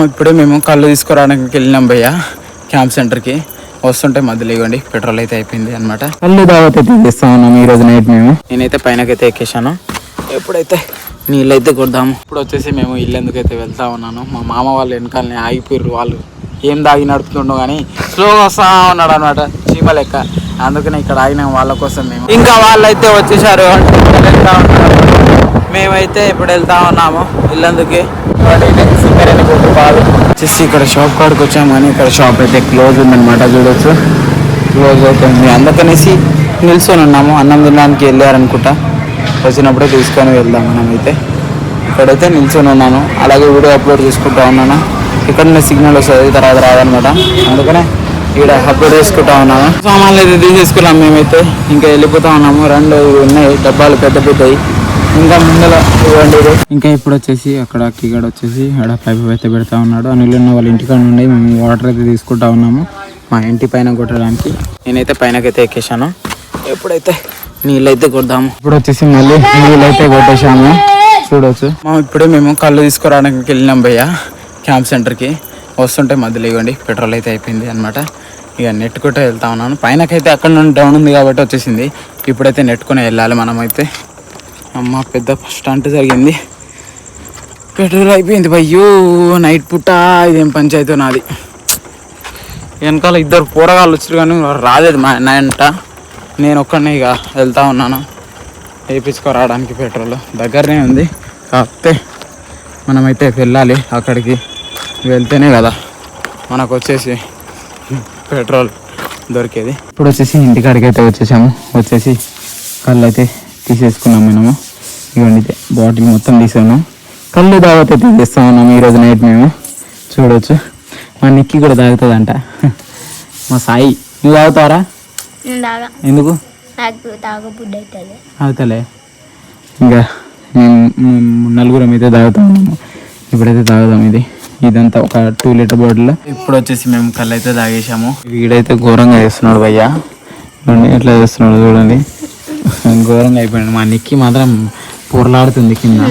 ఇప్పుడే మేము కళ్ళు తీసుకురావడానికి వెళ్ళినాం భయ్య క్యాంప్ సెంటర్కి. వస్తుంటే మధ్యలో ఇవ్వండి పెట్రోల్ అయితే అయిపోయింది అనమాట. కళ్ళు దావత్ అయితే చేస్తా ఉన్నాం ఈరోజు నైట్ మేము. నేనైతే పైనకైతే ఎక్కేసాను. ఎప్పుడైతే నీళ్ళు అయితే కొడదాము. ఇప్పుడు వచ్చేసి మేము ఇల్లు ఎందుకైతే వెళ్తా ఉన్నాను. మా మామ వాళ్ళు వెనకాలని ఆగిపోయారు. వాళ్ళు ఏం దాగి నడుపుతుండో కానీ స్లోగా వస్తా ఉన్నాడు అనమాట చీమ లెక్క. అందుకనే ఇక్కడ ఆగినాం వాళ్ళ కోసం మేము. ఇంకా వాళ్ళైతే వచ్చేసారు వెళ్తా ఉన్నారు. మేమైతే ఇప్పుడు వెళ్తా ఉన్నాము ఇల్లందుకే. వచ్చేసి ఇక్కడ షాప్ కాడికి వచ్చాము కానీ ఇక్కడ షాప్ అయితే క్లోజ్ ఉందన్నమాట. చూడొచ్చు క్లోజ్ అవుతుంది. అందుకనేసి నిల్చొని ఉన్నాము. అన్నం తినడానికి వెళ్ళారనుకుంటా. వచ్చినప్పుడే తీసుకొని వెళ్దాం మనమైతే. ఇక్కడైతే నిల్చొని ఉన్నాను. అలాగే వీడియో అప్లోడ్ చేసుకుంటా ఉన్నాను. ఇక్కడ సిగ్నల్ వస్తుంది తర్వాత రాదనమాట. అందుకనే ఇక్కడ అప్లోడ్ చేసుకుంటా ఉన్నాను. సామాన్లు అయితే తీసేసుకున్నాం మేమైతే. ఇంకా వెళ్ళిపోతా ఉన్నాము. రెండు ఉన్నాయి డబ్బాలు పెద్ద పెద్దవి. ఇంకా ముందర ఇవ్వండి. ఇంకా ఇప్పుడు వచ్చేసి అక్కడ కిగడ వచ్చేసి ఆడ పైపు అయితే పెడతా ఉన్నాడు. అనిల్ ఉన్న వాళ్ళ ఇంటికాడ నుండి మేము వాటర్ అయితే తీసుకుంటా ఉన్నాము మా ఇంటి పైన కొట్టడానికి. నేనైతే పైనకైతే ఎక్కేసాను. ఎప్పుడైతే నీళ్ళు అయితే కొడదాము. ఇప్పుడు వచ్చేసి మళ్ళీ నీళ్ళు అయితే కొట్టేసాము. చూడవచ్చు. ఇప్పుడే మేము కళ్ళు తీసుకురావడానికి వెళ్ళినాం భయ్య క్యాంప్ సెంటర్కి. వస్తుంటే మధ్యలో ఇవ్వండి పెట్రోల్ అయితే అయిపోయింది అనమాట. ఇక నెట్టుకుంటే వెళ్తా ఉన్నాను. పైనకైతే అక్కడ నుండి డౌన్ ఉంది కాబట్టి వచ్చేసింది. ఇప్పుడైతే నెట్టుకుని వెళ్ళాలి మనమైతే. అమ్మ పెద్ద స్టంట్ జరిగింది. పెట్రోల్ అయిపోయింది భయ్యో. నైట్ పుట్ట ఇదేం పంచాయతీ నాది. వెనకాల ఇద్దరు పోరగాళ్ళు వచ్చారు కానీ రాలేదు మా నైంట. నేను ఒక్కడనే ఇక వెళ్తా ఉన్నాను వేయించుకోరావడానికి. పెట్రోల్ దగ్గరనే ఉంది కాకపోతే మనమైతే వెళ్ళాలి అక్కడికి. వెళ్తేనే కదా మనకు వచ్చేసి పెట్రోల్ దొరికేది. ఇప్పుడు వచ్చేసి ఇంటికాడికి అయితే వచ్చేసాము. వచ్చేసి కళ్ళు అయితే తీసేసుకున్నాం మనము. ఇవన్నీ బాటిల్ మొత్తం తీసాను. కళ్ళు దావత్ అయితే చేస్తా ఉన్నాం ఈరోజు నైట్ మేము. చూడవచ్చు. మా నిక్కి కూడా తాగుతుందంట. మా సాయి నువ్వు తాగుతావరా? ఎందుకు తాగుతలే. ఇంకా మేము నలుగురం అయితే తాగుతా ఉన్నాము. ఇప్పుడైతే తాగుదాం. ఇదంతా ఒక 2 లీటర్ బాటిల్. ఇప్పుడు వచ్చేసి మేము కళ్ళు అయితే తాగేసాము. వీడైతే ఘోరంగా చేస్తున్నాడు భయ్యా. ఎట్లా చేస్తున్నాడు చూడండి. ఘోరంగా అయిపోయాడు. మా నిక్కి మాత్రం పొరలాడుతుంది కింద.